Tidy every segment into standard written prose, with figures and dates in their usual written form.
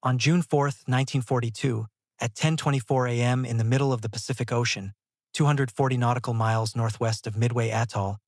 On June 4, 1942, at 10:24 a.m. in the middle of the Pacific Ocean, 240 nautical miles northwest of Midway Atoll,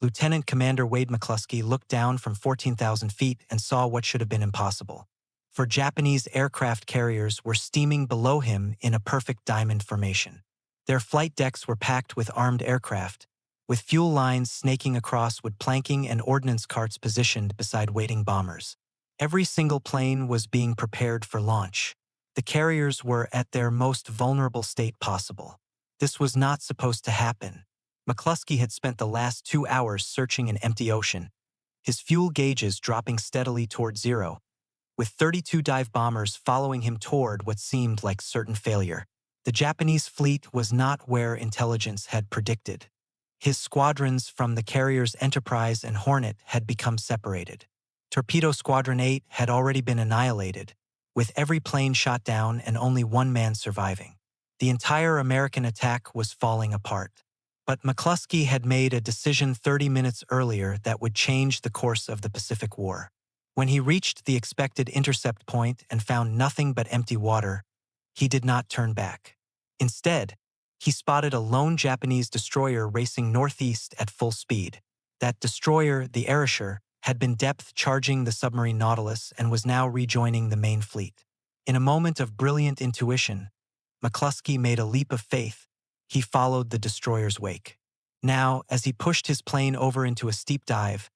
Lieutenant Commander Wade McCluskey looked down from 14,000 feet and saw what should have been impossible. For Japanese aircraft carriers were steaming below him in a perfect diamond formation. Their flight decks were packed with armed aircraft, with fuel lines snaking across wood planking and ordnance carts positioned beside waiting bombers. Every single plane was being prepared for launch. The carriers were at their most vulnerable state possible. This was not supposed to happen. McCluskey had spent the last 2 hours searching an empty ocean, his fuel gauges dropping steadily toward zero, with 32 dive bombers following him toward what seemed like certain failure. The Japanese fleet was not where intelligence had predicted. His squadrons from the carriers Enterprise and Hornet had become separated. Torpedo Squadron 8 had already been annihilated, with every plane shot down and only one man surviving. The entire American attack was falling apart. But McCluskey had made a decision 30 minutes earlier that would change the course of the Pacific War. When he reached the expected intercept point and found nothing but empty water, he did not turn back. Instead, he spotted a lone Japanese destroyer racing northeast at full speed. That destroyer, the Arashi, had been depth charging the submarine Nautilus and was now rejoining the main fleet. In a moment of brilliant intuition, McCluskey made a leap of faith. He followed the destroyer's wake. Now, as he pushed his plane over into a steep dive,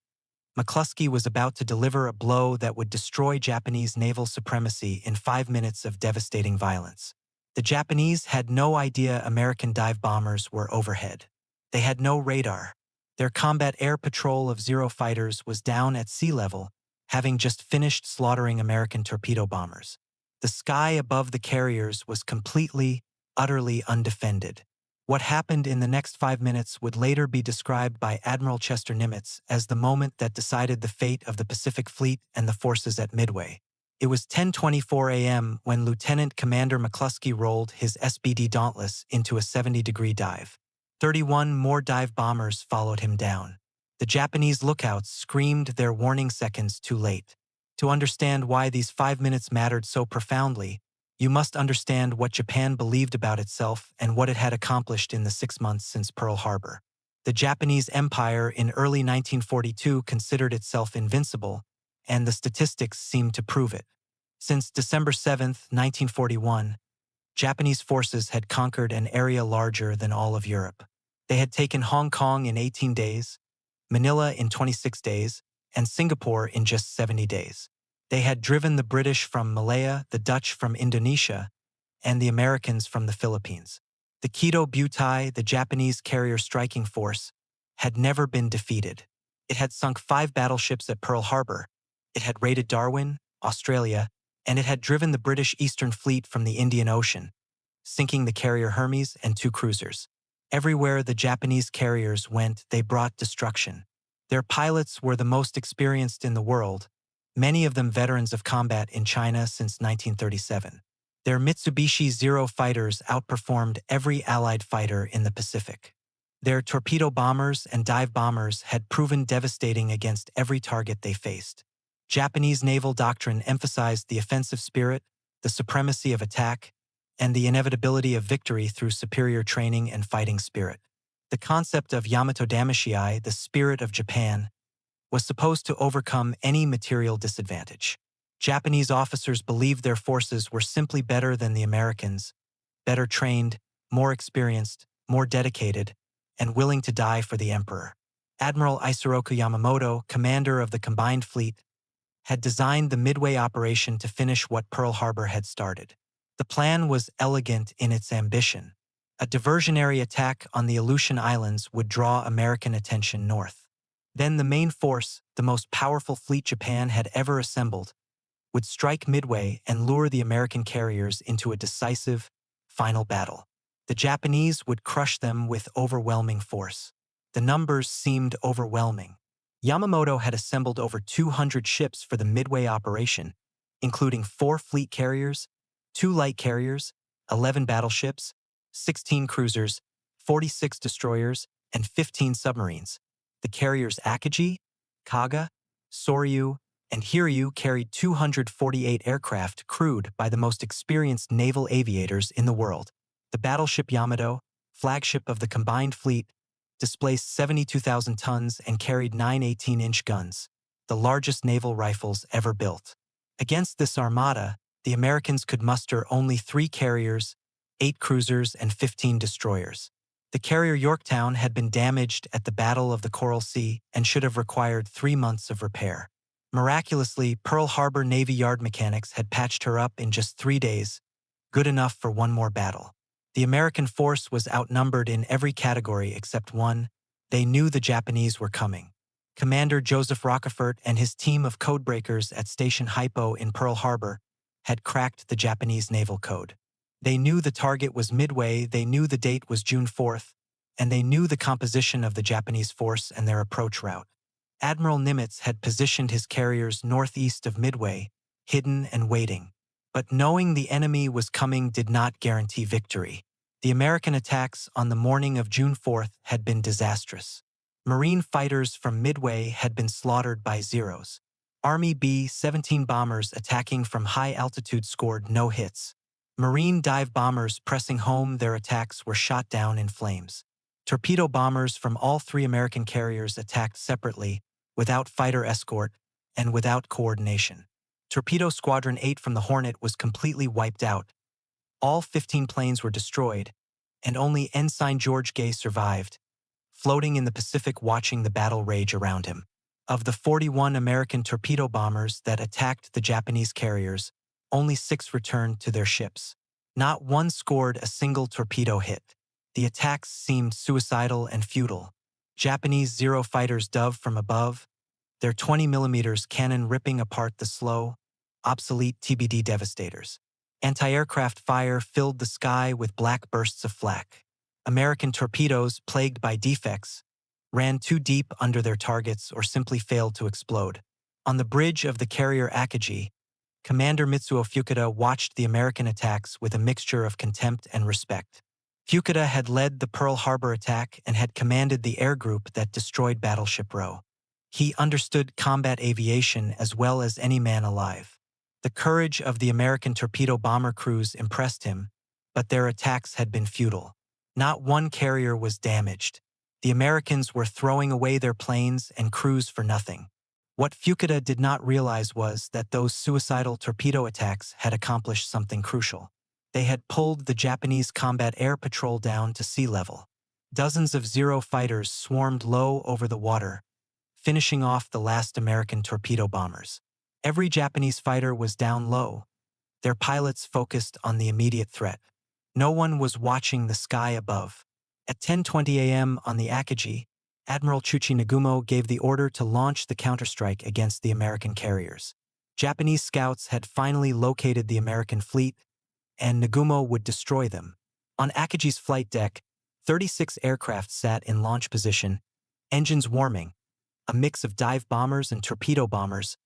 McCluskey was about to deliver a blow that would destroy Japanese naval supremacy in 5 minutes of devastating violence. The Japanese had no idea American dive bombers were overhead. They had no radar. Their combat air patrol of Zero fighters was down at sea level, having just finished slaughtering American torpedo bombers. The sky above the carriers was completely, utterly undefended. What happened in the next 5 minutes would later be described by Admiral Chester Nimitz as the moment that decided the fate of the Pacific Fleet and the forces at Midway. It was 10:24 a.m. when Lieutenant Commander McCluskey rolled his SBD Dauntless into a 70-degree dive. 31 more dive bombers followed him down. The Japanese lookouts screamed their warning seconds too late. To understand why these 5 minutes mattered so profoundly, you must understand what Japan believed about itself and what it had accomplished in the 6 months since Pearl Harbor. The Japanese Empire in early 1942 considered itself invincible, and the statistics seemed to prove it. Since December 7, 1941, Japanese forces had conquered an area larger than all of Europe. They had taken Hong Kong in 18 days, Manila in 26 days, and Singapore in just 70 days. They had driven the British from Malaya, the Dutch from Indonesia, and the Americans from the Philippines. The Kido Butai, the Japanese carrier striking force, had never been defeated. It had sunk 5 battleships at Pearl Harbor. It had raided Darwin, Australia, and it had driven the British Eastern Fleet from the Indian Ocean, sinking the carrier Hermes and 2 cruisers. Everywhere the Japanese carriers went, they brought destruction. Their pilots were the most experienced in the world, many of them veterans of combat in China since 1937. Their Mitsubishi Zero fighters outperformed every Allied fighter in the Pacific. Their torpedo bombers and dive bombers had proven devastating against every target they faced. Japanese naval doctrine emphasized the offensive spirit, the supremacy of attack, and the inevitability of victory through superior training and fighting spirit. The concept of Yamato Damashii, the spirit of Japan, was supposed to overcome any material disadvantage. Japanese officers believed their forces were simply better than the Americans, better trained, more experienced, more dedicated, and willing to die for the emperor. Admiral Isoroku Yamamoto, commander of the combined fleet, had designed the Midway operation to finish what Pearl Harbor had started. The plan was elegant in its ambition. A diversionary attack on the Aleutian Islands would draw American attention north. Then the main force, the most powerful fleet Japan had ever assembled, would strike Midway and lure the American carriers into a decisive, final battle. The Japanese would crush them with overwhelming force. The numbers seemed overwhelming. Yamamoto had assembled over 200 ships for the Midway operation, including 4 fleet carriers, 2 light carriers, 11 battleships, 16 cruisers, 46 destroyers, and 15 submarines. The carriers Akagi, Kaga, Sōryū, and Hiryu carried 248 aircraft crewed by the most experienced naval aviators in the world. The battleship Yamato, flagship of the combined fleet, displaced 72,000 tons and carried 9 18-inch guns, the largest naval rifles ever built. Against this armada, the Americans could muster only 3 carriers, 8 cruisers, and 15 destroyers. The carrier Yorktown had been damaged at the Battle of the Coral Sea and should have required 3 months of repair. Miraculously, Pearl Harbor Navy yard mechanics had patched her up in just 3 days, good enough for one more battle. The American force was outnumbered in every category except one. They knew the Japanese were coming. Commander Joseph Rochefort and his team of codebreakers at Station Hypo in Pearl Harbor had cracked the Japanese naval code. They knew the target was Midway, they knew the date was June 4th, and they knew the composition of the Japanese force and their approach route. Admiral Nimitz had positioned his carriers northeast of Midway, hidden and waiting. But knowing the enemy was coming did not guarantee victory. The American attacks on the morning of June 4th had been disastrous. Marine fighters from Midway had been slaughtered by Zeros. Army B-17 bombers attacking from high altitude scored no hits. Marine dive bombers pressing home their attacks were shot down in flames. Torpedo bombers from all 3 American carriers attacked separately, without fighter escort, and without coordination. Torpedo Squadron 8 from the Hornet was completely wiped out. All 15 planes were destroyed, and only Ensign George Gay survived, floating in the Pacific watching the battle rage around him. Of the 41 American torpedo bombers that attacked the Japanese carriers, only 6 returned to their ships. Not one scored a single torpedo hit. The attacks seemed suicidal and futile. Japanese Zero fighters dove from above, their 20mm cannon ripping apart the slow, obsolete TBD devastators. Anti-aircraft fire filled the sky with black bursts of flak. American torpedoes, plagued by defects, ran too deep under their targets or simply failed to explode. On the bridge of the carrier Akagi, Commander Mitsuo Fukuda watched the American attacks with a mixture of contempt and respect. Fukuda had led the Pearl Harbor attack and had commanded the air group that destroyed Battleship Row. He understood combat aviation as well as any man alive. The courage of the American torpedo bomber crews impressed him, but their attacks had been futile. Not one carrier was damaged. The Americans were throwing away their planes and crews for nothing. What Fukuda did not realize was that those suicidal torpedo attacks had accomplished something crucial. They had pulled the Japanese combat air patrol down to sea level. Dozens of Zero fighters swarmed low over the water, finishing off the last American torpedo bombers. Every Japanese fighter was down low, their pilots focused on the immediate threat. No one was watching the sky above. At 10:20 a.m. on the Akagi, Admiral Chuchi Nagumo gave the order to launch the counterstrike against the American carriers. Japanese scouts had finally located the American fleet, and Nagumo would destroy them. On Akagi's flight deck, 36 aircraft sat in launch position, engines warming, a mix of dive bombers and torpedo bombers,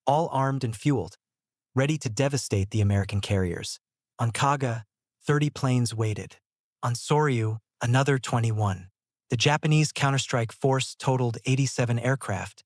all armed and fueled, ready to devastate the American carriers. On Kaga, 30 planes waited. On Sōryū, another 21. The Japanese counterstrike force totaled 87 aircraft,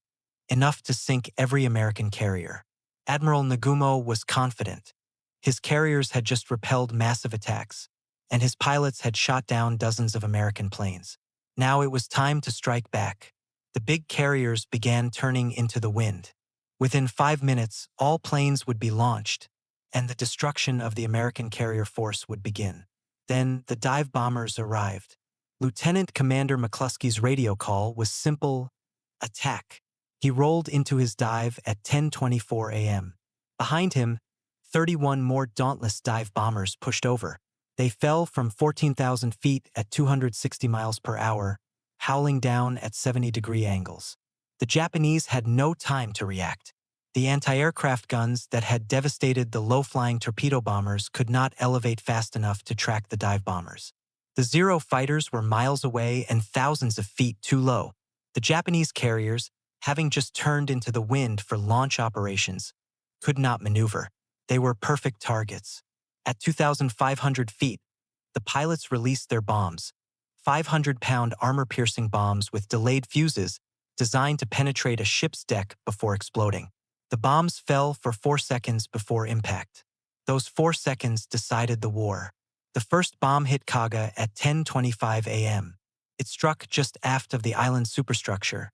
enough to sink every American carrier. Admiral Nagumo was confident. His carriers had just repelled massive attacks, and his pilots had shot down dozens of American planes. Now it was time to strike back. The big carriers began turning into the wind. Within 5 minutes, all planes would be launched, and the destruction of the American carrier force would begin. Then the dive bombers arrived. Lieutenant Commander McCluskey's radio call was simple: attack. He rolled into his dive at 10:24 a.m. Behind him, 31 more Dauntless dive bombers pushed over. They fell from 14,000 feet at 260 miles per hour, howling down at 70-degree angles. The Japanese had no time to react. The anti-aircraft guns that had devastated the low-flying torpedo bombers could not elevate fast enough to track the dive bombers. The Zero fighters were miles away and thousands of feet too low. The Japanese carriers, having just turned into the wind for launch operations, could not maneuver. They were perfect targets. At 2,500 feet, the pilots released their bombs, 500-pound armor-piercing bombs with delayed fuses designed to penetrate a ship's deck before exploding. The bombs fell for 4 seconds before impact. Those 4 seconds decided the war. The first bomb hit Kaga at 10:25 a.m. It struck just aft of the island's superstructure,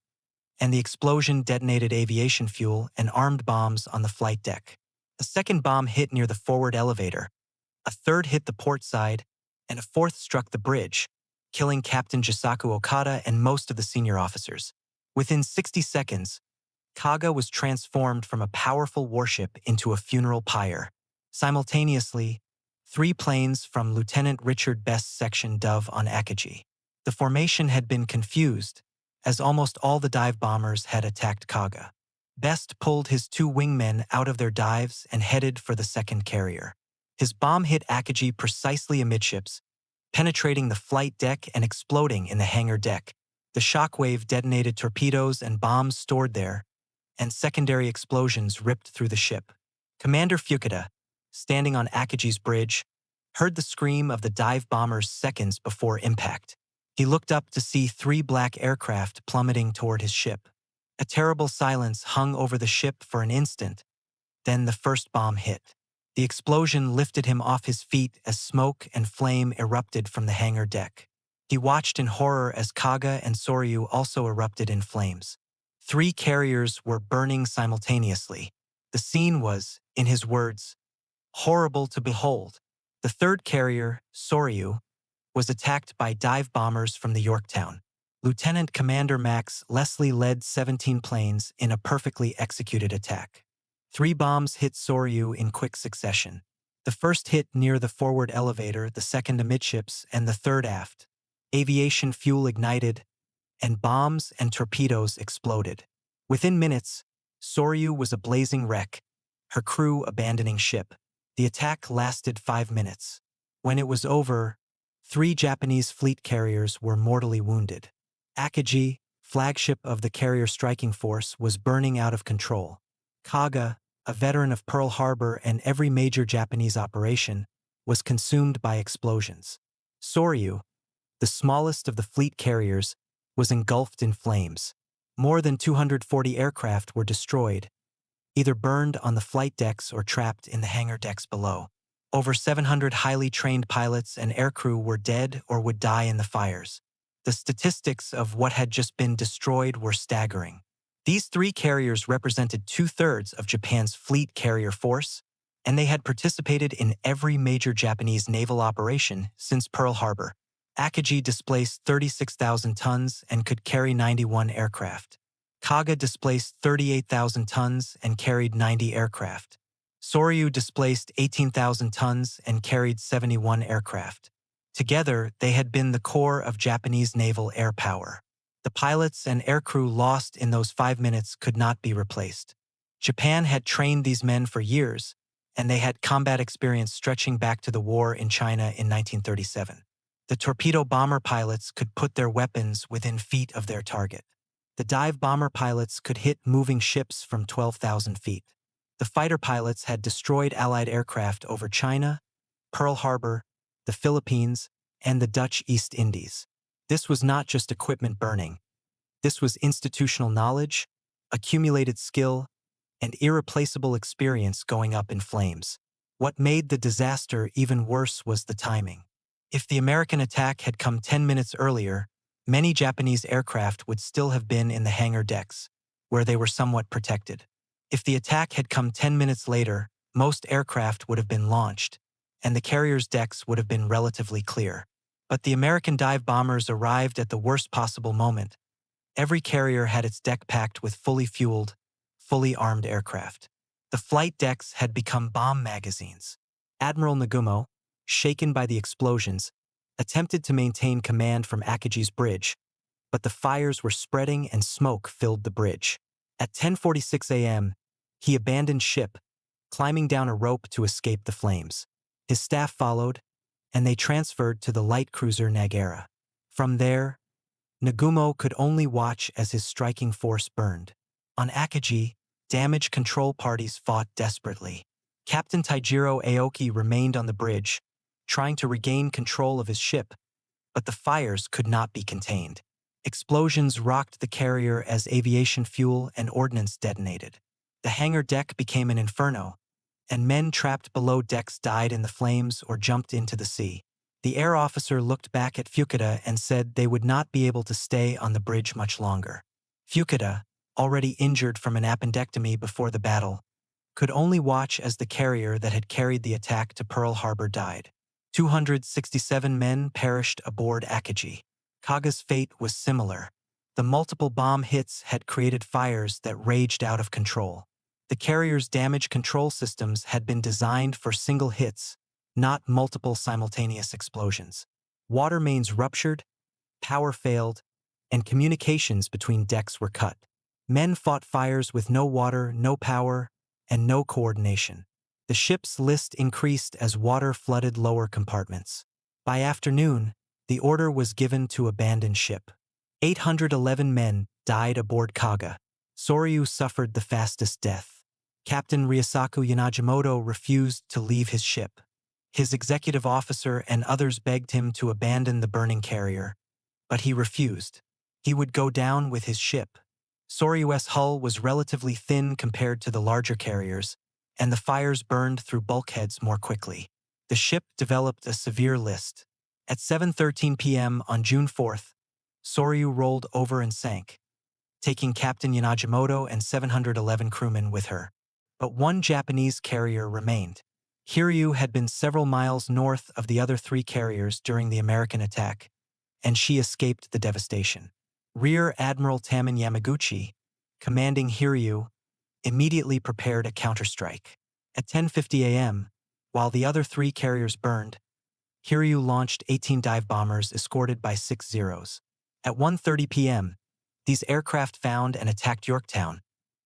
and the explosion detonated aviation fuel and armed bombs on the flight deck. A second bomb hit near the forward elevator, a third hit the port side, and a fourth struck the bridge, killing Captain Jisaku Okada and most of the senior officers. Within 60 seconds, Kaga was transformed from a powerful warship into a funeral pyre. Simultaneously, 3 planes from Lieutenant Richard Best's section dove on Akagi. The formation had been confused, as almost all the dive bombers had attacked Kaga. Best pulled his 2 wingmen out of their dives and headed for the second carrier. His bomb hit Akagi precisely amidships, penetrating the flight deck and exploding in the hangar deck. The shockwave detonated torpedoes and bombs stored there, and secondary explosions ripped through the ship. Commander Fukuda, standing on Akagi's bridge, heard the scream of the dive bombers seconds before impact. He looked up to see 3 black aircraft plummeting toward his ship. A terrible silence hung over the ship for an instant, then the first bomb hit. The explosion lifted him off his feet as smoke and flame erupted from the hangar deck. He watched in horror as Kaga and Sōryū also erupted in flames. 3 carriers were burning simultaneously. The scene was, in his words, horrible to behold. The third carrier, Sōryū, was attacked by dive bombers from the Yorktown. Lieutenant Commander Max Leslie led 17 planes in a perfectly executed attack. 3 bombs hit Sōryū in quick succession. The first hit near the forward elevator, the second amidships, and the third aft. Aviation fuel ignited, and bombs and torpedoes exploded. Within minutes, Sōryū was a blazing wreck, her crew abandoning ship. The attack lasted 5 minutes. When it was over, 3 Japanese fleet carriers were mortally wounded. Akagi, flagship of the carrier striking force, was burning out of control. Kaga, a veteran of Pearl Harbor and every major Japanese operation, was consumed by explosions. Sōryū, the smallest of the fleet carriers, was engulfed in flames. More than 240 aircraft were destroyed, either burned on the flight decks or trapped in the hangar decks below. Over 700 highly trained pilots and aircrew were dead or would die in the fires. The statistics of what had just been destroyed were staggering. These 3 carriers represented 2/3 of Japan's fleet carrier force, and they had participated in every major Japanese naval operation since Pearl Harbor. Akagi displaced 36,000 tons and could carry 91 aircraft. Kaga displaced 38,000 tons and carried 90 aircraft. Sōryū displaced 18,000 tons and carried 71 aircraft. Together, they had been the core of Japanese naval air power. The pilots and aircrew lost in those 5 minutes could not be replaced. Japan had trained these men for years, and they had combat experience stretching back to the war in China in 1937. The torpedo bomber pilots could put their weapons within feet of their target. The dive bomber pilots could hit moving ships from 12,000 feet. The fighter pilots had destroyed Allied aircraft over China, Pearl Harbor, the Philippines, and the Dutch East Indies. This was not just equipment burning. This was institutional knowledge, accumulated skill, and irreplaceable experience going up in flames. What made the disaster even worse was the timing. If the American attack had come 10 minutes earlier, many Japanese aircraft would still have been in the hangar decks, where they were somewhat protected. If the attack had come 10 minutes later, most aircraft would have been launched, and the carrier's decks would have been relatively clear. But the American dive bombers arrived at the worst possible moment. Every carrier had its deck packed with fully fueled, fully armed aircraft. The flight decks had become bomb magazines. Admiral Nagumo, shaken by the explosions, attempted to maintain command from Akagi's bridge, but the fires were spreading and smoke filled the bridge. At 10:46 a.m., he abandoned ship, climbing down a rope to escape the flames. His staff followed, and they transferred to the light cruiser Nagara. From there, Nagumo could only watch as his striking force burned. On Akagi, damage control parties fought desperately. Captain Taijiro Aoki remained on the bridge, trying to regain control of his ship, but the fires could not be contained. Explosions rocked the carrier as aviation fuel and ordnance detonated. The hangar deck became an inferno, and men trapped below decks died in the flames or jumped into the sea. The air officer looked back at Fukuda and said they would not be able to stay on the bridge much longer. Fukuda, already injured from an appendectomy before the battle, could only watch as the carrier that had carried the attack to Pearl Harbor died. 267 men perished aboard Akagi. Kaga's fate was similar. The multiple bomb hits had created fires that raged out of control. The carrier's damage control systems had been designed for single hits, not multiple simultaneous explosions. Water mains ruptured, power failed, and communications between decks were cut. Men fought fires with no water, no power, and no coordination. The ship's list increased as water flooded lower compartments. By afternoon, the order was given to abandon ship. 811 men died aboard Kaga. Sōryū suffered the fastest death. Captain Ryosaku Yanagimoto refused to leave his ship. His executive officer and others begged him to abandon the burning carrier, but he refused. He would go down with his ship. Sōryū's hull was relatively thin compared to the larger carriers, and the fires burned through bulkheads more quickly. The ship developed a severe list. At 7:13 p.m. on June 4th, Sōryū rolled over and sank, taking Captain Yanagimoto and 711 crewmen with her. But one Japanese carrier remained. Hiryu had been several miles north of the other three carriers during the American attack, and she escaped the devastation. Rear Admiral Taman Yamaguchi, commanding Hiryu, immediately prepared a counterstrike. At 10:50 a.m., while the other three carriers burned, Hiryu launched 18 dive bombers escorted by 6 Zeros. At 1:30 p.m., these aircraft found and attacked Yorktown,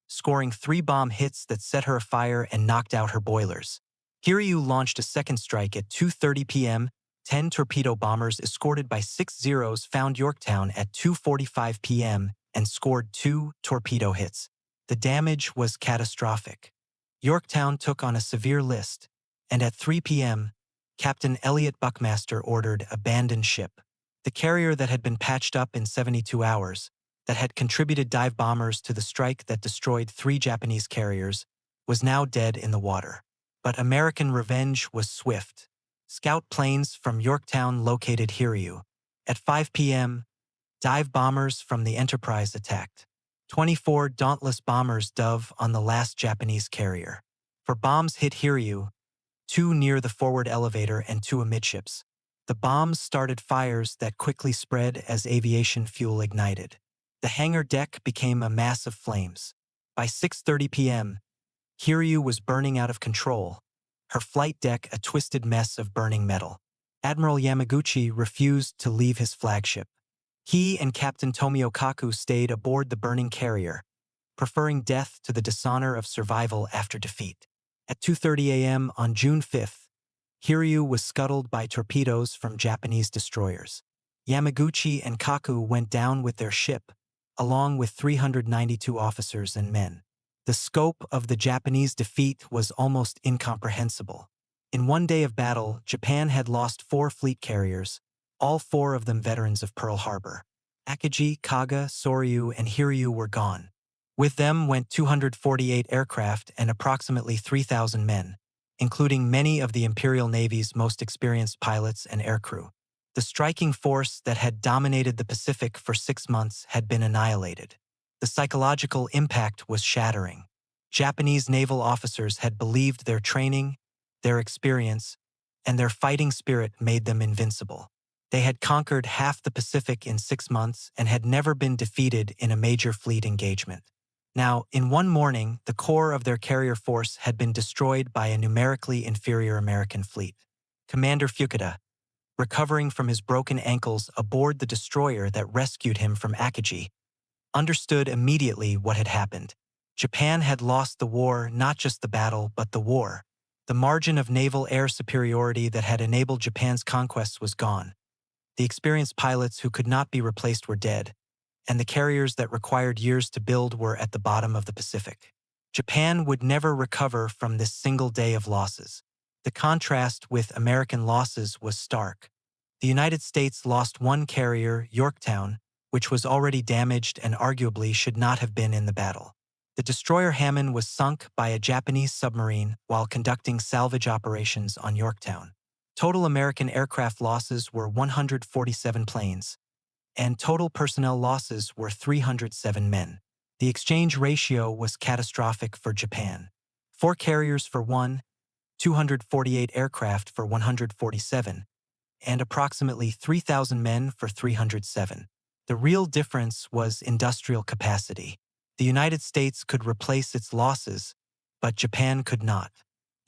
scoring 3 bomb hits that set her afire and knocked out her boilers. Hiryu launched a second strike at 2:30 p.m. 10 torpedo bombers escorted by 6 Zeros found Yorktown at 2:45 p.m. and scored 2 torpedo hits. The damage was catastrophic. Yorktown took on a severe list, and at 3 p.m., Captain Elliot Buckmaster ordered abandon ship. The carrier that had been patched up in 72 hours, that had contributed dive bombers to the strike that destroyed 3 Japanese carriers, was now dead in the water. But American revenge was swift. Scout planes from Yorktown located Hiryu. At 5 p.m., dive bombers from the Enterprise attacked. 24 Dauntless bombers dove on the last Japanese carrier. 4 bombs hit Hiryu, 2 near the forward elevator and 2 amidships. The bombs started fires that quickly spread as aviation fuel ignited. The hangar deck became a mass of flames. By 6:30 p.m., Hiryu was burning out of control, her flight deck a twisted mess of burning metal. Admiral Yamaguchi refused to leave his flagship. He and Captain Tomio Kaku stayed aboard the burning carrier, preferring death to the dishonor of survival after defeat. At 2:30 a.m. on June 5th, Hiryu was scuttled by torpedoes from Japanese destroyers. Yamaguchi and Kaku went down with their ship, along with 392 officers and men. The scope of the Japanese defeat was almost incomprehensible. In one day of battle, Japan had lost 4 fleet carriers, all 4 of them veterans of Pearl Harbor. Akagi, Kaga, Sōryū, and Hiryu were gone. With them went 248 aircraft and approximately 3,000 men, including many of the Imperial Navy's most experienced pilots and aircrew. The striking force that had dominated the Pacific for 6 months had been annihilated. The psychological impact was shattering. Japanese naval officers had believed their training, their experience, and their fighting spirit made them invincible. They had conquered half the Pacific in 6 months and had never been defeated in a major fleet engagement. Now, in one morning, the core of their carrier force had been destroyed by a numerically inferior American fleet. Commander Fukuda, recovering from his broken ankles aboard the destroyer that rescued him from Akagi, understood immediately what had happened. Japan had lost the war, not just the battle, but the war. The margin of naval air superiority that had enabled Japan's conquests was gone. The experienced pilots who could not be replaced were dead, and the carriers that required years to build were at the bottom of the Pacific. Japan would never recover from this single day of losses. The contrast with American losses was stark. The United States lost 1 carrier, Yorktown, which was already damaged and arguably should not have been in the battle. The destroyer Hammond was sunk by a Japanese submarine while conducting salvage operations on Yorktown. Total American aircraft losses were 147 planes, and total personnel losses were 307 men. The exchange ratio was catastrophic for Japan. 4 carriers for 1, 248 aircraft for 147, and approximately 3,000 men for 307. The real difference was industrial capacity. The United States could replace its losses, but Japan could not.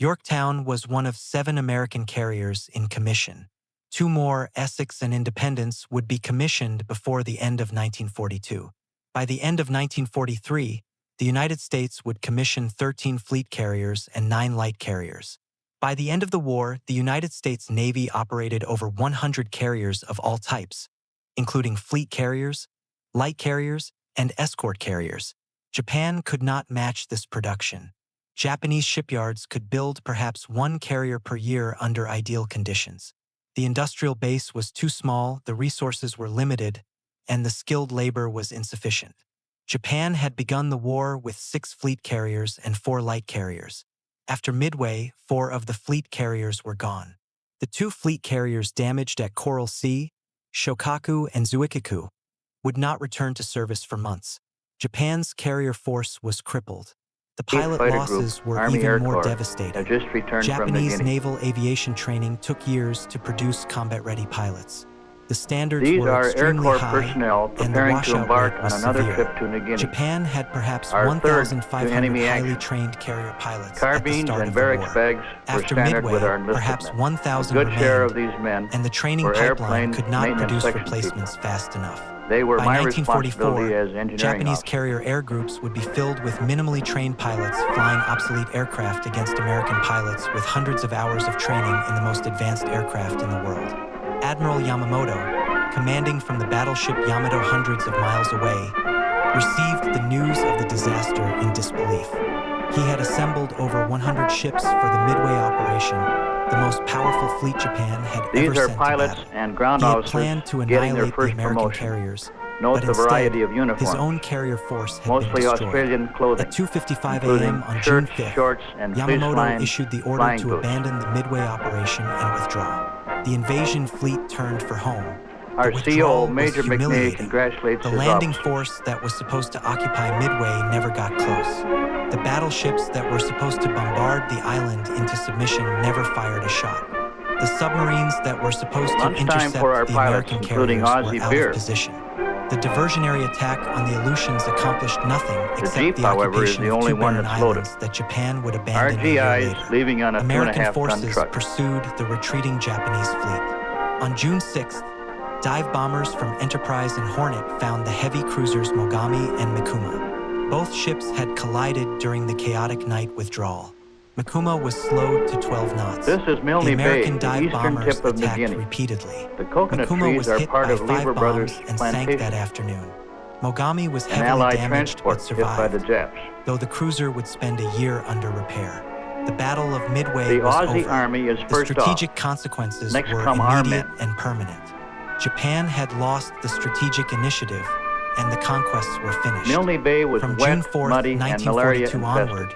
Yorktown was one of 7 American carriers in commission. 2 more, Essex and Independence, would be commissioned before the end of 1942. By the end of 1943, the United States would commission 13 fleet carriers and 9 light carriers. By the end of the war, the United States Navy operated over 100 carriers of all types, including fleet carriers, light carriers, and escort carriers. Japan could not match this production. Japanese shipyards could build perhaps 1 carrier per year under ideal conditions. The industrial base was too small, the resources were limited, and the skilled labor was insufficient. Japan had begun the war with 6 fleet carriers and 4 light carriers. After Midway, 4 of the fleet carriers were gone. The 2 fleet carriers damaged at Coral Sea, Shokaku and Zuikaku, would not return to service for months. Japan's carrier force was crippled. The pilot losses were even more devastating. Japanese naval aviation training took years to produce combat-ready pilots. The standards were extremely high, and the washout rate was severe. Japan had perhaps 1,500 highly trained carrier pilots at the start of the war. After Midway, perhaps 1,000 remained, and the training pipeline could not produce replacements fast enough. By 1944, Japanese carrier air groups would be filled with minimally trained pilots flying obsolete aircraft against American pilots with hundreds of hours of training in the most advanced aircraft in the world. Admiral Yamamoto, commanding from the battleship Yamato hundreds of miles away, received the news of the disaster in disbelief. He had assembled over 100 ships for the Midway operation, the most powerful fleet Japan had ever sent to battle. And ground He had officers planned to getting their annihilate the first American promotion. carriers, Note but the variety instead, of uniforms, his own carrier force had mostly been destroyed. Australian clothing, At 2:55 including a.m. on June shirts, 5th, shorts, and Yamamoto fleece-lined issued the order flying to boots. abandon the Midway operation and withdraw. The invasion fleet turned for home. Our The CO, withdrawal was Major McNay, humiliating. congratulates The his landing officers. force that was supposed to occupy Midway never got close. The battleships that were supposed to bombard the island into submission never fired a shot. The submarines that were supposed to Lunchtime intercept for our the pilots, American including carriers Aussie were out beer. of position. The diversionary attack on the Aleutians accomplished nothing except Jeep, the however, is occupation the of only 2 one barren that's loaded. islands that Japan would Our abandon a year GIs later. leaving on a American 2.5-ton forces truck. pursued the retreating Japanese fleet. On June 6th, dive bombers from Enterprise and Hornet found the heavy cruisers Mogami and Mikuma. Both ships had collided during the chaotic night withdrawal. Mikuma was slowed to 12 knots. This is Milne The American Bay, the dive eastern bombers tip of New attacked Guinea. repeatedly. The coconut Mikuma trees was are hit part by of 5 Lever Brothers bombs and sank plantation. that afternoon. Mogami was An heavily Allied damaged transport but hit by the survived, Japs. though the cruiser would spend a year under repair. The Battle of Midway The was Aussie over. Army is The first strategic off. consequences Next were come our immediate men. and permanent. Japan had lost the strategic initiative, and the conquests were finished. Milne Bay was From wet, June 4th, muddy, and malaria 1942 infested. onward,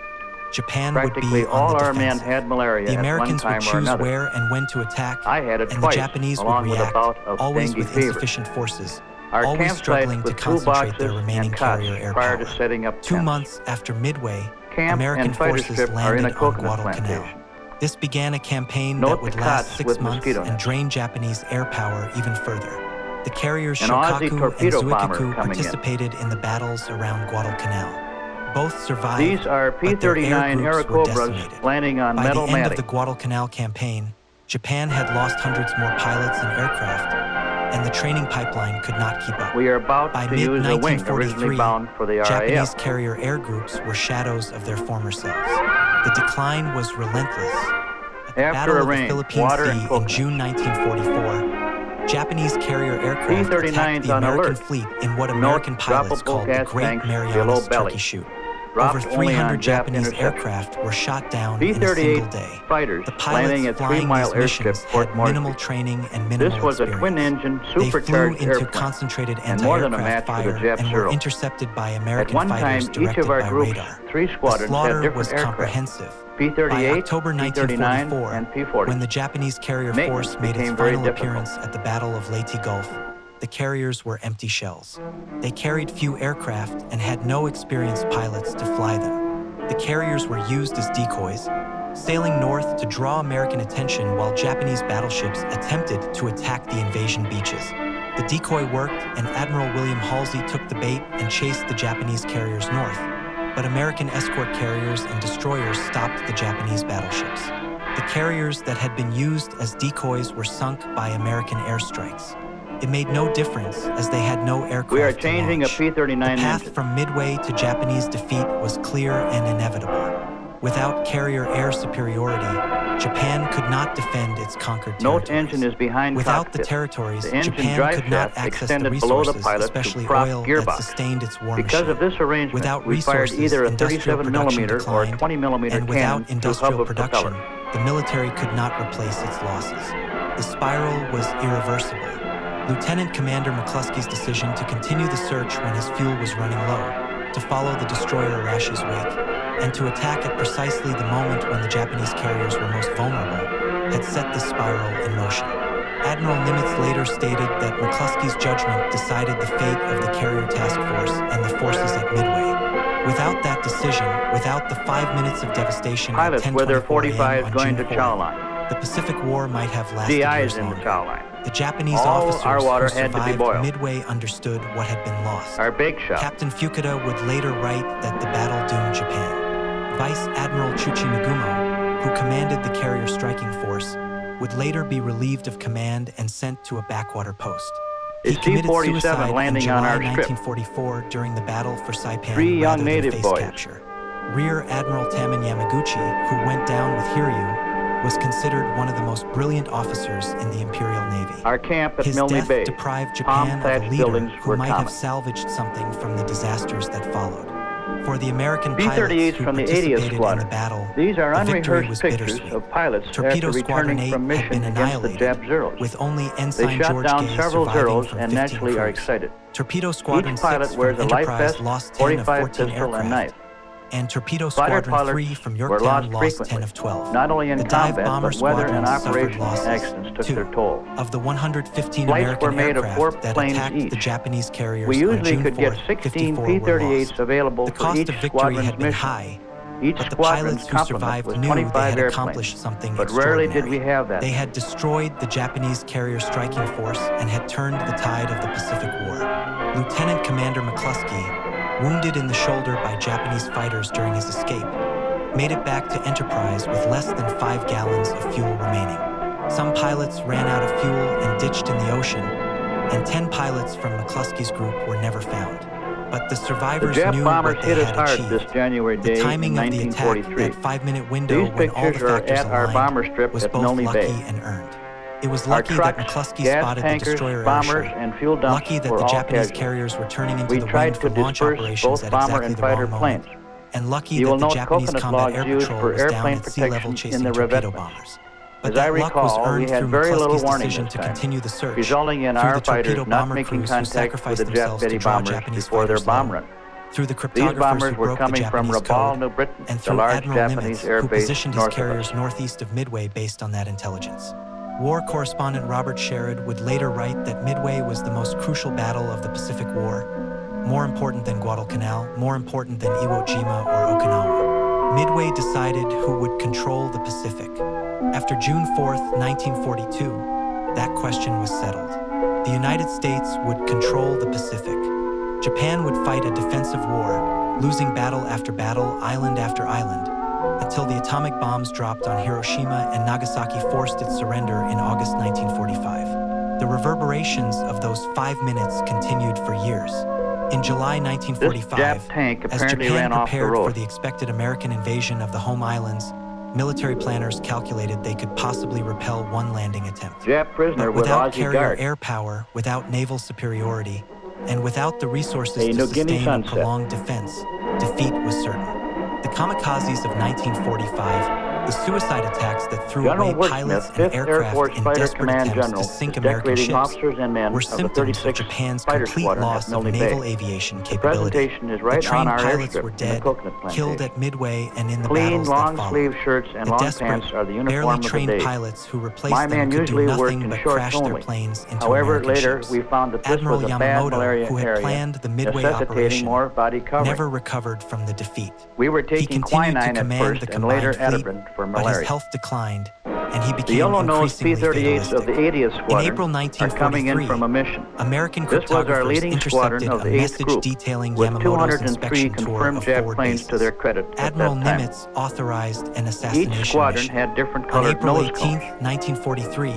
Japan would Practically be all on the our men defensive. had malaria The at one Americans time would or choose another. where and when to attack, I had it and the twice, Japanese would along with a react, bout of always dengue with fever. insufficient forces, Our always campsites struggling to with concentrate their toolboxes remaining and cots carrier air prior power. to setting up 2 tents. months after Midway, Camp American and fighter forces ship are in landed a on coconut Guadalcanal. plantation. This began a campaign Note that would the last cots 6 with months mosquito and nets. drain Japanese air power even further. The carriers An Aussie Shokaku and torpedo bomber Zuikaku coming in. participated in the battles around Guadalcanal. Both survived, These are but their air P-39 groups were Airacobras decimated. landing on By metal the end of matting. the Guadalcanal campaign, Japan had lost hundreds more pilots and aircraft, and the training pipeline could not keep up. We are about By to use a wing originally mid-1943, bound for the Japanese RAF. carrier air groups were shadows of their former selves. The decline was relentless. At the After Battle a of the rain, Philippine water Sea and in coconuts. June 1944, Japanese carrier aircraft attacked P-39s the on American alert. fleet in what Note American pilots droppable called the gas Great tanks below Marianas belly. Turkey Shoot. dropped over only 300 on Jap Japanese interception. aircraft were shot down in a B-38 single day. fighters The landing pilots at flying 3-mile these missions airstrip Port had minimal Moresby. training and minimal This was a experience. twin-engine, They flew supercharged into airplane, concentrated and more than a match anti-aircraft for the fire Jap and were Zero. intercepted by At American one fighters time, each directed of our by group's radar. 3 The squadrons had slaughter different was aircraft. comprehensive. P-38, By October P-39, 1944, and P-40. when the Japanese carrier Maintenance force made its became very final difficult. appearance at the Battle of Leyte Gulf, the carriers were empty shells. They carried few aircraft and had no experienced pilots to fly them. The carriers were used as decoys, sailing north to draw American attention while Japanese battleships attempted to attack the invasion beaches. The decoy worked, and Admiral William Halsey took the bait and chased the Japanese carriers north, but American escort carriers and destroyers stopped the Japanese battleships. The carriers that had been used as decoys were sunk by American airstrikes. It made no difference, as they had no aircraft We are to changing a launch. P-39 The path engine. from Midway to Japanese defeat was clear and inevitable. Without carrier air superiority, Japan could not defend its conquered Note territories. engine is behind Without cockpit. the territories, The engine Japan drive could not shaft access the extended below the resources, pilot to especially prop oil that gearbox. sustained its war Because machine. of this arrangement, Without we fired resources, either a industrial 37 production millimeter or a declined, 20 millimeter and cannon without to industrial hub of production, propeller. the military could not replace its losses. The spiral was irreversible. Lieutenant Commander McCluskey's decision to continue the search when his fuel was running low, to follow the destroyer Arashi's wake, and to attack at precisely the moment when the Japanese carriers were most vulnerable, had set the spiral in motion. Admiral Nimitz later stated that McCluskey's judgment decided the fate of the carrier task force and the forces at Midway. Without that decision, without the 5 minutes of devastation Pilots at with their 10:24 a.m. 45s on going June to chow 4th, line. the Pacific War might have lasted GIs years in the longer. chow line. The Japanese All officers our water who had to be survived boiled. Midway understood what had been lost. Our bake shop. Captain Fukuda would later write that the battle doomed Japan. Vice Admiral Chuchi Nagumo, who commanded the carrier striking force, would later be relieved of command and sent to a backwater post. He Is committed C-47 suicide in landing July on our strip? 1944 during the battle for Saipan 3 young rather than native face boys. capture. Rear Admiral Taman Yamaguchi, who went down with Hiryu, was considered one of the most brilliant officers in the Imperial Navy. Our camp at His Milne death Bay. deprived Japan of a Palm-thatched leader buildings who were might common. have salvaged something from the disasters that followed. For the American pilots B-38s who from the 80th participated in the Squadron. battle, These are the victory was unrehearsed pictures bittersweet. of pilots Torpedo after Squadron returning 8 from had mission been against the annihilated, Jap Zeros. with only They Ensign shot George down Gay several surviving Zeros from and 15 naturally are crews. excited. Torpedo Squadron Each pilot 6 wears from a life Enterprise vest, lost 10 of 45 14 pistol, and aircraft, knife. and Torpedo Fighter Squadron 3 pilots from were Yorktown lost lost 10 frequently. of 12. Not only in The dive combat, bomber but weather and squadron suffered operational losses. accidents took 2 their toll. of the 115 Flights American were made of 4 aircraft that planes attacked each. the Japanese carriers We on usually June could 4th, get 16 54 were P-38s lost. available The for cost each of victory squadron's had been mission. high, Each but the squadron's pilots who complement survived was knew they 25 had airplanes. accomplished something But rarely extraordinary. did we have that. They had destroyed the Japanese carrier striking force and had turned the tide of the Pacific War. Lieutenant Commander McCluskey, wounded in the shoulder by Japanese fighters during his escape, made it back to Enterprise with less than 5 gallons of fuel remaining. Some pilots ran out of fuel and ditched in the ocean, and 10 pilots from McCluskey's group were never found. But the The survivors Jap knew bombers what they hit us had hard achieved. this January The day in timing of the attack, 1943. that 5-minute window These when all the pictures are factors at our aligned, bomber strip was at both Milne lucky Bay. and earned. It was Our lucky trucks, that McCluskey gas spotted the tankers, destroyer bombers, Arashi. and fuel dumps Lucky that were the all Japanese casualties. carriers were turning into We the wind tried for to launch disperse operations both at bomber exactly and the fighter wrong planes. moment. And lucky You that will the note Japanese coconut combat logs air used patrol for was down airplane at sea level protection in chasing the torpedo revetments. bombers. But As that I luck was recall, we earned had through very little McCluskey's warning decision this to time, continue the search, resulting in through our the torpedo fighters not bomber making crews who contact with sacrificed the Jap themselves to Betty draw bombers Japanese before their fighters bomb low, run. through the These cryptographers bombers who were broke the coming from Japanese Rabaul, code, New Britain, and the through large Admiral Japanese Nimitz, air who base positioned his north of carriers us. northeast of Midway based on that intelligence. War correspondent Robert Sherrod would later write that Midway was the most crucial battle of the Pacific War, more important than Guadalcanal, more important than Iwo Jima or Okinawa. Midway decided who would control the Pacific. After June 4th, 1942, that question was settled. The United States would control the Pacific. Japan would fight a defensive war, losing battle after battle, island after island, until the atomic bombs dropped on Hiroshima and Nagasaki forced its surrender in August 1945. The reverberations of those 5 minutes continued for years. In July This 1945, Jap tank as apparently Japan ran off the prepared for road. the expected American invasion of the home islands, military planners calculated they could possibly repel one landing attempt. Jap prisoner But with without Aussie carrier guard. air power, without naval superiority, and without the resources A to New Guinea sustain a sunset. prolonged defense, defeat was certain. The kamikazes of 1945, the suicide attacks that threw General away pilots Wurtsmith, and 5th Air aircraft Force in Fighter desperate Command attempts General, to sink is American decorating ships officers and men were of the symptoms of 36th Japan's Fighter complete Squadron at loss of Milne naval Bay. aviation The capability. presentation is The right trained on our pilots airstrip were in the dead, Coconut Plantation. killed at Midway and in the Clean, battles that long-sleeve followed. shirts and The long desperate, pants are the barely uniform of the trained day. pilots who replaced My them men could do usually worked nothing in but shorts crash only. their planes into However, American later ships. we found that this Admiral was a bad Yamamoto, malaria who had area, planned the Midway necessitating operation, more body covering. never recovered from the defeat. We were He taking continued to quinine at command first the and later combined fleet, Atipryn for but his malaria. health declined, and he The became yellow-nosed increasingly P-38s of the fatalistic. 80th Squadron In April are coming in 1943, from a mission. American This was our cryptographers leading squadron intercepted of a the 8th message Group, detailing with Yamamoto's 203 inspection tour confirmed of Jap forward planes bases. to their credit Admiral at that time. Nimitz authorized an assassination Each squadron mission. had different On colored April nose 18, cones. 1943,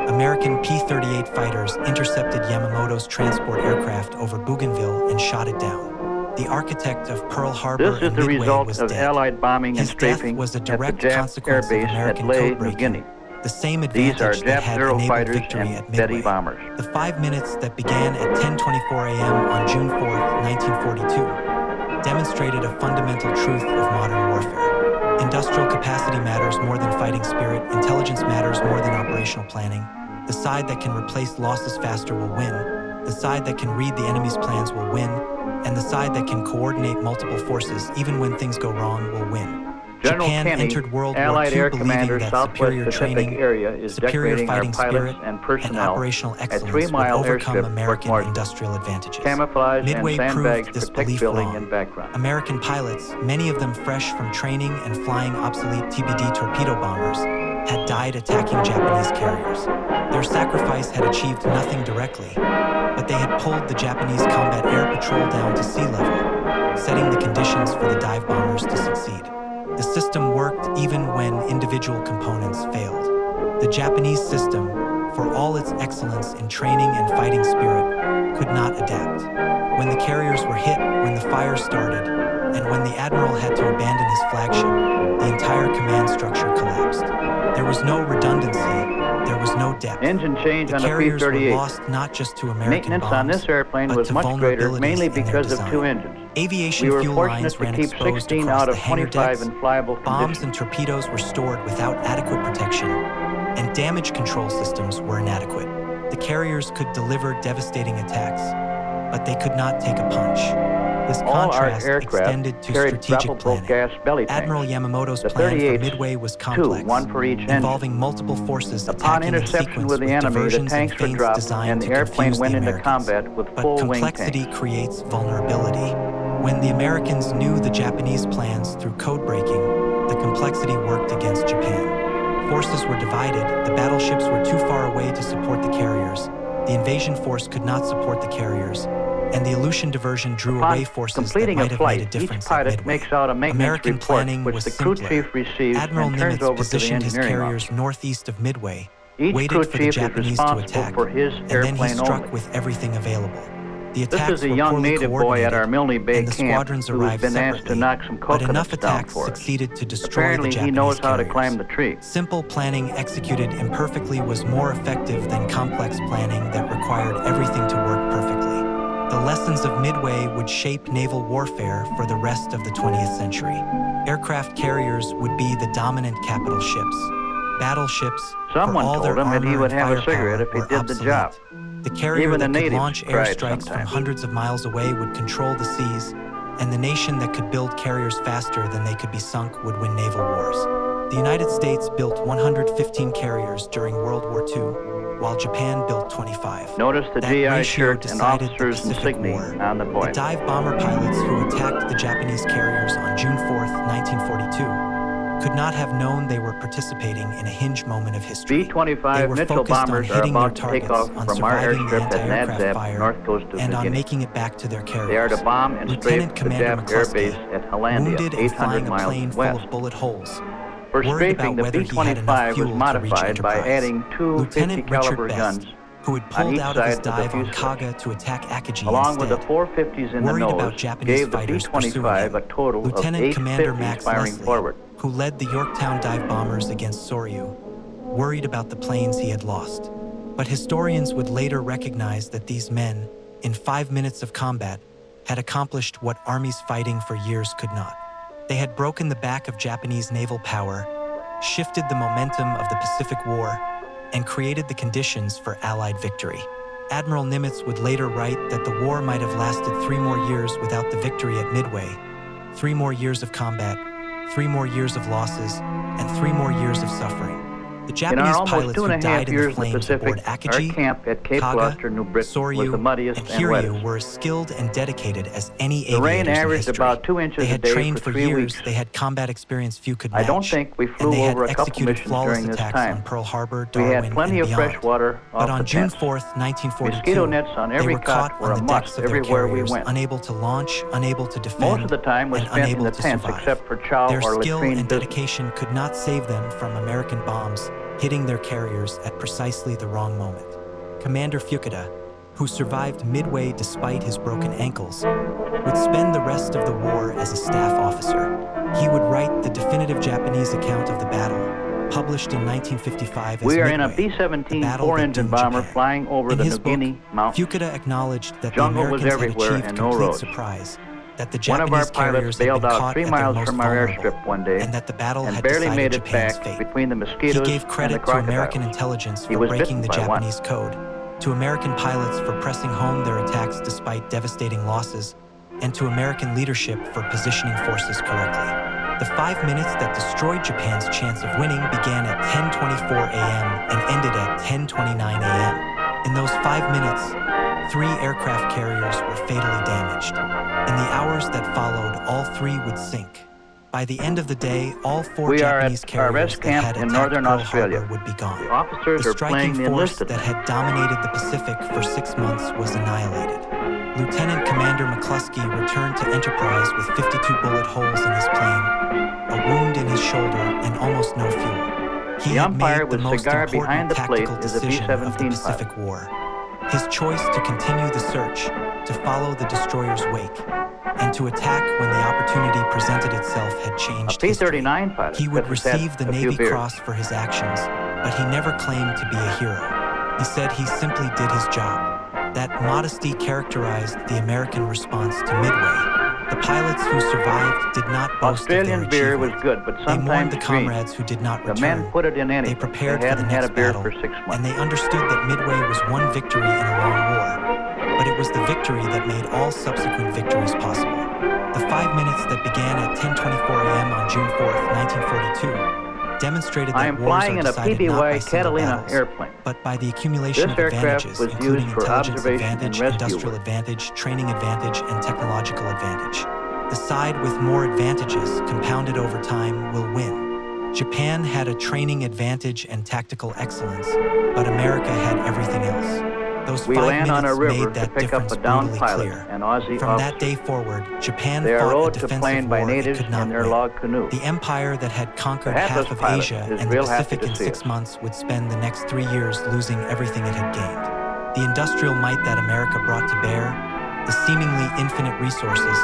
American P-38 fighters intercepted Yamamoto's transport aircraft over Bougainville and shot it down. The architect of Pearl Harbor This is and the Midway result was of dead. Allied bombing and His death strafing was a at the direct Jap consequence of airbase at American Lae, New codebreaking, Guinea. the same These are advantage that Jap had Zero enabled fighters victory and at Betty Midway. bombers. The 5 minutes that began at 10:24 a.m. on June 4, 1942, demonstrated a fundamental truth of modern warfare. Industrial capacity matters more than fighting spirit, intelligence matters more than operational planning. The side that can replace losses faster will win. The side that can read the enemy's plans will win. And the side that can coordinate multiple forces, even when things go wrong, will win. General Japan Kenny, entered World War Allied II Air believing Commander, that Southwest superior Pacific training, area, is superior decorating our fighting pilots spirit, and and personnel operational at excellence 3 would Mile overcome Airstrip, American Fort Martin. industrial advantages. Camouflage Midway and sandbags proved this protect belief building wrong. and background. American pilots, many of them fresh from training and flying obsolete TBD torpedo bombers, had died attacking Japanese carriers. Their sacrifice had achieved nothing directly, but they had pulled the Japanese combat air patrol down to sea level, setting the conditions for the dive bombers to succeed. The system worked even when individual components failed. The Japanese system, for all its excellence in training and fighting spirit, could not adapt. When the carriers were hit, when the fire started, and when the admiral had to abandon his flagship, the entire command structure collapsed. There was no redundancy, there was no depth. Engine change The on the carriers were P-38. lost not just to American Maintenance bombs, on this airplane but was to much greater, vulnerabilities mainly in their because of design. 2 engines. Aviation We were fuel fortunate lines to ran keep exposed 16 across out the of hangar 25 decks. in flyable Bombs condition. and torpedoes were stored without adequate protection, and damage control systems were inadequate. The carriers could deliver devastating attacks, but they could not take a punch. This All our contrast aircraft extended to carried strategic grapple planning. gas belly tanks. Admiral Yamamoto's The plan for 38s, Midway was 2, complex, 1 for each engine. involving multiple forces Upon attacking in interception sequence with the with enemy, the diversions and tanks were feints dropped designed and to the airplane confuse went the into Americans. combat with But full wing complexity tanks. creates vulnerability. When the Americans knew the Japanese plans through code breaking, the complexity worked against Japan. Forces were divided, the battleships were too far away to support the carriers, the invasion force could not support the carriers, and the Aleutian diversion drew Upon away forces that completing might a have flight, made a difference each at pilot Midway. makes out a maintenance American report, planning which was the crew simpler. chief receives Admiral and turns Nimitz over to the positioned his engineering carriers officer. northeast of Midway, Each waited crew for the chief is Japanese to responsible attack, for his and then he airplane struck only. with everything available. The This attacks is a were young poorly native boy at our coordinated, Milne Bay and the camp squadrons who's arrived been asked to separately, knock some but enough coconuts down attacks for us. succeeded to destroy Apparently, the he Japanese knows how to carriers. climb the tree. Simple planning executed imperfectly was more effective than complex planning that required everything to work perfectly. The lessons of Midway would shape naval warfare for the rest of the 20th century. Aircraft carriers would be the dominant capital ships. Battleships, Someone for all told their him that he armor would and have a firepower, cigarette if he were did the obsolete. job. The carrier Even the that could natives launch cried airstrikes from sometimes. hundreds of miles away would control the seas, and the nation that could build carriers faster than they could be sunk would win naval wars. The United States built 115 carriers during World War II, while Japan built 25. Notice the That GI ratio shirt and decided the officer's Pacific insignia War. on the The boy. dive bomber pilots who attacked the Japanese carriers on June 4, 1942, could not have known they were participating in a hinge moment of history. They B-25 were Mitchell focused on bombers are hitting their about to take targets, off on from our surviving the airstrip at anti-aircraft Nadzab, fire, north coast of New and on Guinea. making it back to their carriers. They are to bomb and Lieutenant strafe the Commander Jap air McCluskey, base at Hollandia, wounded and 800 flying a miles plane full west. of bullet holes, For worried strafing, about the whether he had enough B-25 fuel was to reach modified by Enterprise. adding 2 Lieutenant 50 caliber Richard guns Best, who had on pulled each out of his side of the dive on fuselage. Kaga to attack Akagi along with the instead, 450s in the worried about nose, Japanese gave the fighters pursuing B-25 him. a total Lieutenant of 8 Commander 50s Max firing Leslie, forward. who led the Yorktown dive bombers against Sōryū, worried about the planes he had lost. But historians would later recognize that these men, in 5 minutes of combat, had accomplished what armies fighting for years could not. They had broken the back of Japanese naval power, shifted the momentum of the Pacific War, and created the conditions for Allied victory. Admiral Nimitz would later write that the war might have lasted 3 more years without the victory at Midway, 3 more years of combat, 3 more years of losses, and 3 more years of suffering. The Japanese pilots who died in the flames aboard Akagi, Kaga, Sōryū, and Hiryu were as skilled and dedicated as any aviators in history. They had trained for years, they had combat experience few could match, I don't think we flew and they had over a couple executed missions flawless during this attacks time. on Pearl Harbor, We Darwin, had plenty and of fresh beyond. water But off on the June tents. 4th, 1942, Mosquito nets on they every were caught cot were on a the decks must of their everywhere we carriers, went. unable to launch, unable to defend, Most of the time was and spent in unable the to tents survive. except for chow Their or skill latrine and business. dedication could not save them from American bombs hitting their carriers at precisely the wrong moment. Commander Fukuda, who survived Midway despite his broken ankles, would spend the rest of the war as a staff officer. He would write the definitive Japanese account of the battle, published in 1955 as We are Midway, in a the B-17 battle that four-engine doomed bomber Japan. flying over In the his New book, Guinea mountains. Fukuda acknowledged that the Jungle was Americans had everywhere achieved and no complete roads. surprise, that the One of our Japanese pilots carriers had bailed been out caught 3 at their miles most from our vulnerable, airstrip one day and that the battle and had barely decided made it Japan's back fate. between the He mosquitoes gave and credit the to crocodiles. American intelligence He for was breaking the bitten by one. Japanese code, to American pilots for pressing home their attacks despite devastating losses, and to American leadership for positioning forces correctly. The 5 minutes that destroyed Japan's chance of winning began at 10:24 a.m. and ended at 10:29 a.m. In those 5 minutes, 3 aircraft carriers were fatally damaged. In the hours that followed, all 3 would sink. By the end of the day, all 4 We are Japanese at our carriers rest that had camp in attacked northern Pearl Australia. Harbor would be gone. The officers The are playing striking the force enlisted that men. had dominated the Pacific for 6 months was annihilated. Lieutenant Commander McCluskey returned to Enterprise with 52 bullet holes in his plane, a wound in his shoulder, and almost no fuel. He The had umpire made the with most cigar important behind the plate tactical is a decision of the B-17 Pacific pilot. War. His choice to continue the search, to follow the destroyer's wake, and to attack when the opportunity presented itself had A changed history. P-39 pilot. He would just had receive the a few Navy beers. Cross for his actions, but he never claimed to be a hero. He said he simply did his job. That modesty characterized the American response to Midway. The pilots who survived did not boast Australian of their beer was achievement. good, but They mourned sometimes the green. comrades who did not The return. men put it in anything. They prepared for the hadn't had next a beer battle, for 6 months. and they understood that Midway was one victory in a long war. But it was the victory that made all subsequent victories possible. The 5 minutes that began at 10:24 a.m. on June 4th, 1942, demonstrated I that am wars flying are in a decided not by PDY single Catalina battles, airplane. but by the accumulation This of aircraft advantages, was including used for intelligence observation advantage, and rescue industrial work. advantage, training advantage, and technological advantage. The side with more advantages, compounded over time, will win. Japan had a training advantage and tactical excellence, but America had everything else. Those We 5 land on a minutes river made to that pick up difference a downed brutally pilot, clear. an Aussie From that officer. day forward, Japan They are fought a rowed to defensive plane by war it natives could not in their win. log canoe. The empire that had conquered The half hapless of pilot Asia is and the real happy Pacific to in see 6 us. months would spend the next 3 years losing everything it had gained. The industrial might that America brought to bear, the seemingly infinite resources,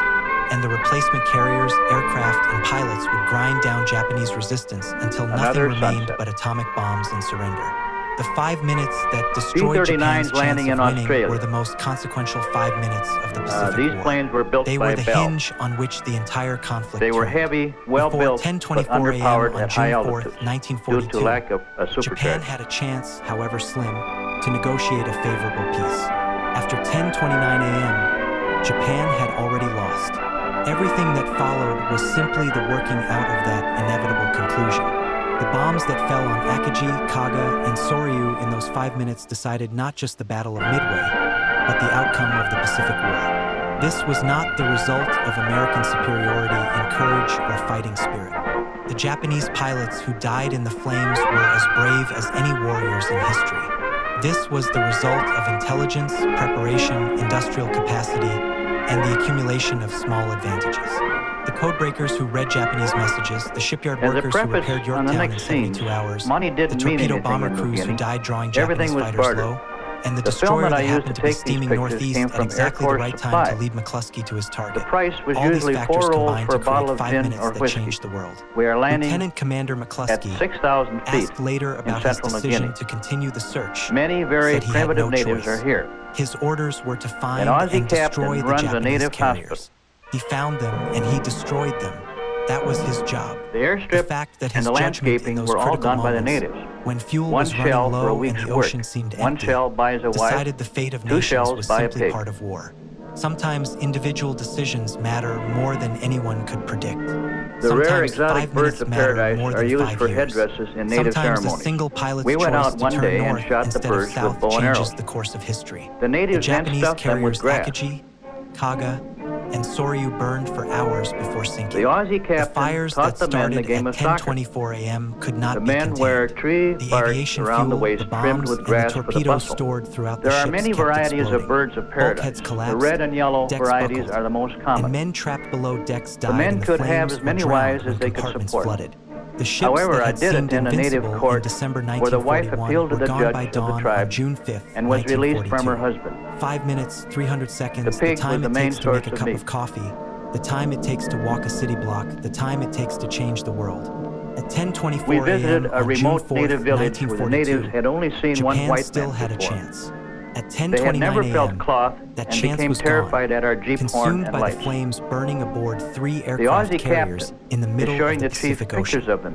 and the replacement carriers, aircraft, and pilots would grind down Japanese resistance until nothing Another remained sunset. but atomic bombs and surrender. The 5 minutes that destroyed B-39s Japan's chance landing of in winning Australia. were the most consequential 5 minutes of the Pacific These War. planes were built They by were the Bell. hinge on which the entire conflict They were turned. heavy, well Before built, but 10:24 a.m. underpowered on at high June 4th, altitudes 1942, due to lack of a Japan supercharger. had a chance, however slim, to negotiate a favorable peace. After 10:29 a.m., Japan had already lost. Everything that followed was simply the working out of that inevitable conclusion. The bombs that fell on Akagi, Kaga, and Sōryū in those 5 minutes decided not just the Battle of Midway, but the outcome of the Pacific War. This was not the result of American superiority in courage or fighting spirit. The Japanese pilots who died in the flames were as brave as any warriors in history. This was the result of intelligence, preparation, industrial capacity, and the accumulation of small advantages. The codebreakers who read Japanese messages, the shipyard As a workers who preface repaired on the Yorktown in next scene, 72 hours, money the didn't mean torpedo anything bomber in New crews who Guinea. died drawing Everything Japanese was fighters barter. low, and the The film destroyer that I that used happened to to be take these steaming pictures northeast came at from Air exactly the Force right time to Supply. lead McCluskey to his The target. price was All these usually factors 4 rolls combined for a to create bottle of 5 gin minutes or that whiskey. changed the world. We are landing Lieutenant Commander at McCluskey 6,000 feet asked later in about his central New decision Guinea. to continue the search, Many very said he had primitive no natives choice. are here. His orders were to find An Aussie and destroy captain the runs a Japanese native carriers. hospital. He found them and he destroyed them. That was his job. The The airstrip fact that and his the judgment in landscaping those were all critical done by the moments, natives. when fuel One was running shell for a low and week's the work. ocean seemed One empty, shell buys a wife. decided the fate of 2 nations shells was buy a simply pig. part of war. Sometimes individual decisions matter more than anyone could predict. The rare Sometimes exotic 5 birds minutes of matter paradise more are than used 5 for years. headdresses in native Sometimes a ceremonies. single pilot's We went choice out to one turn day and north shot the instead birds of with south bow and changes arrows. the course of history. The natives then Japanese stuffed them with carriers grass. Akagi, Kaga, and Sōryū burned for hours before sinking. The Aussie The captain fires taught that the men the started game at of soccer. 10:24 a.m. could not The be men contained. wear tree The bark aviation around the fuel, waist the trimmed bombs, with and grass the for the torpedoes bustle. stored throughout There the are ships many kept varieties exploding. of birds of paradise. Bulkheads The collapsed, red and yellow decks varieties buckled, are the most and common. men trapped below decks The died men in the could have flames as or many drowned wives when as they could compartments support. flooded. The ships However, that I had did seemed attend a native invincible in court December where the wife 1941 appealed to were the gone judge by of the dawn on tribe June 5th, and was released from her 1942. husband. 5 minutes, 300 seconds, The pig the time was the it main takes to make source a of cup meat. of coffee, the time it takes to walk a city block, the time it takes to change the world. At 10:24 We a.m. visited a on June remote 4th, native village where the natives 1942, had only seen one Japan white still man had a before. chance. At They had 10:29 never felt a.m., cloth that and chance became was terrified gone, at our jeep horn consumed and by lights. the flames burning aboard 3 The aircraft Aussie carriers captain in the is middle of showing the the chief Pacific Ocean. pictures of them.